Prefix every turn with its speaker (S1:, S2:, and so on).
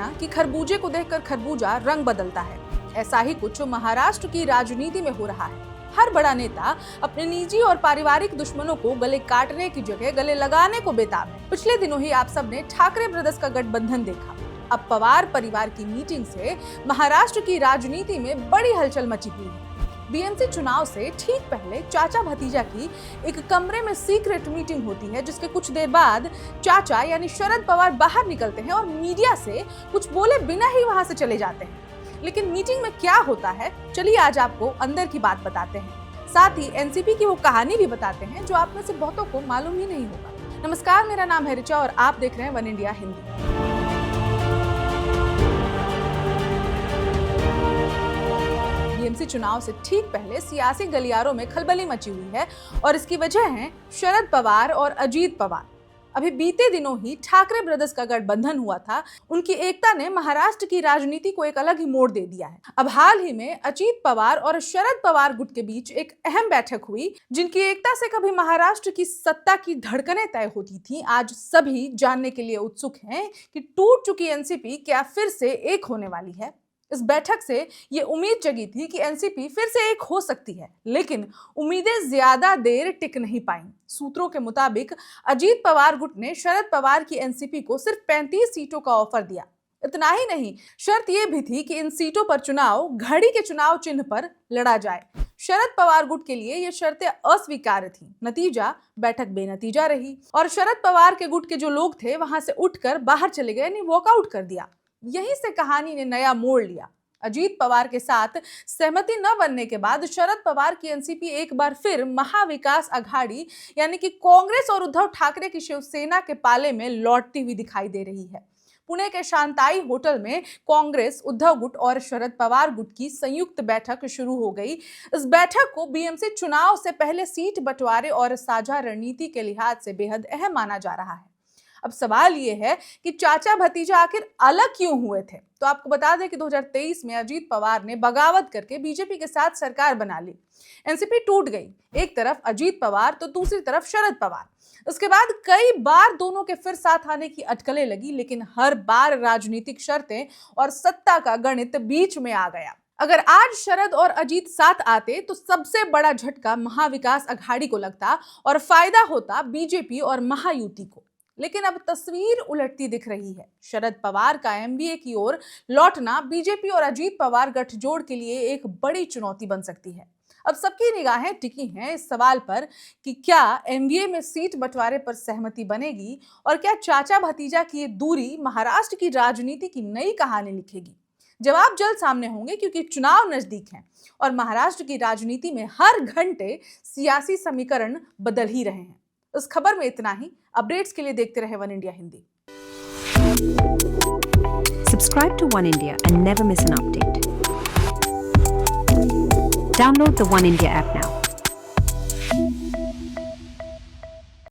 S1: ना कि खरबूजे को देखकर खरबूजा रंग बदलता है, ऐसा ही कुछ महाराष्ट्र की राजनीति में हो रहा है। हर बड़ा नेता अपने निजी और पारिवारिक दुश्मनों को गले काटने की जगह गले लगाने को बेताब है। पिछले दिनों ही आप सबने ठाकरे ब्रदर्स का गठबंधन देखा। अब पवार परिवार की मीटिंग से महाराष्ट्र की राजनीति में बड़ी हलचल मची हुई है। बीएमसी चुनाव से ठीक पहले चाचा भतीजा की एक कमरे में सीक्रेट मीटिंग होती है, जिसके कुछ देर बाद चाचा यानी शरद पवार बाहर निकलते हैं और मीडिया से कुछ बोले बिना ही वहां से चले जाते हैं। लेकिन मीटिंग में क्या होता है, चलिए आज आपको अंदर की बात बताते हैं। साथ ही एनसीपी की वो कहानी भी बताते हैं जो आप में से बहुतों को मालूम ही नहीं होगा। नमस्कार, मेरा नाम है ऋचा और आप देख रहे हैं वन इंडिया हिंदी। बीएमसी चुनाव से ठीक पहले सियासी गलियारों में खलबली मची हुई है और इसकी वजह है शरद पवार और अजीत पवार। अभी बीते दिनों ही ठाकरे ब्रदर्स का गठबंधन हुआ था। उनकी एकता ने महाराष्ट्र की राजनीति को एक अलग ही मोड़ दे दिया है। अब हाल ही में अजीत पवार और शरद पवार गुट के बीच एक अहम बैठक हुई, जिनकी एकता से कभी महाराष्ट्र की सत्ता की धड़कनें तय होती थी। आज सभी जानने के लिए उत्सुक हैं कि टूट चुकी एनसीपी क्या फिर से एक होने वाली है। इस बैठक से ये उम्मीद जगी थी कि एनसीपी फिर से एक हो सकती है, लेकिन उम्मीदें ज्यादा देर टिक नहीं पाईं। सूत्रों के मुताबिक अजीत पवार गुट ने शरद पवार की एनसीपी को सिर्फ 35 सीटों का ऑफर दिया। इतना ही नहीं, शर्त यह भी थी कि इन सीटों पर चुनाव घड़ी के चुनाव चिन्ह पर लड़ा जाए। शरद पवार गुट के लिए ये शर्तें अस्वीकार्य थीं। नतीजा, बैठक बेनतीजा रही और शरद पवार के गुट के जो लोग थे वहां से उठकर बाहर चले गए, यानी वॉकआउट कर दिया। यहीं से कहानी ने नया मोड़ लिया। अजीत पवार के साथ सहमति न बनने के बाद शरद पवार की एनसीपी एक बार फिर महाविकास अघाड़ी यानी कि कांग्रेस और उद्धव ठाकरे की शिवसेना के पाले में लौटती हुई दिखाई दे रही है। पुणे के शांताई होटल में कांग्रेस, उद्धव गुट और शरद पवार गुट की संयुक्त बैठक शुरू हो गई। इस बैठक को बीएमसी चुनाव से पहले सीट बंटवारे और साझा रणनीति के लिहाज से बेहद अहम माना जा रहा है। अब सवाल ये है कि चाचा भतीजा आखिर अलग क्यों हुए थे। तो आपको बता दें कि 2023 में अजीत पवार ने बगावत करके बीजेपी के साथ सरकार बना ली। एनसीपी टूट गई, एक तरफ अजीत पवार तो दूसरी तरफ शरद पवार। उसके बाद कई बार दोनों के फिर साथ आने की अटकलें लगी, लेकिन हर बार राजनीतिक शर्तें और सत्ता का गणित बीच में आ गया। अगर आज शरद और अजीत साथ आते तो सबसे बड़ा झटका महाविकास अघाड़ी को लगता और फायदा होता बीजेपी और महायुति को। लेकिन अब तस्वीर उलटती दिख रही है। शरद पवार का एमबीए की ओर लौटना बीजेपी और अजीत पवार गठजोड़ के लिए एक बड़ी चुनौती बन सकती है। अब सबकी निगाहें टिकी हैं इस सवाल पर कि क्या एमबीए में सीट बंटवारे पर सहमति बनेगी और क्या चाचा भतीजा की ये दूरी महाराष्ट्र की राजनीति की नई कहानी लिखेगी। जवाब जल्द सामने होंगे, क्योंकि चुनाव नजदीक हैं और महाराष्ट्र की राजनीति में हर घंटे सियासी समीकरण बदल ही रहे हैं। इस खबर में इतना ही। अपडेट्स के लिए देखते रहे one India Hindi.
S2: Subscribe to One India and never miss an update. Download the One India app now.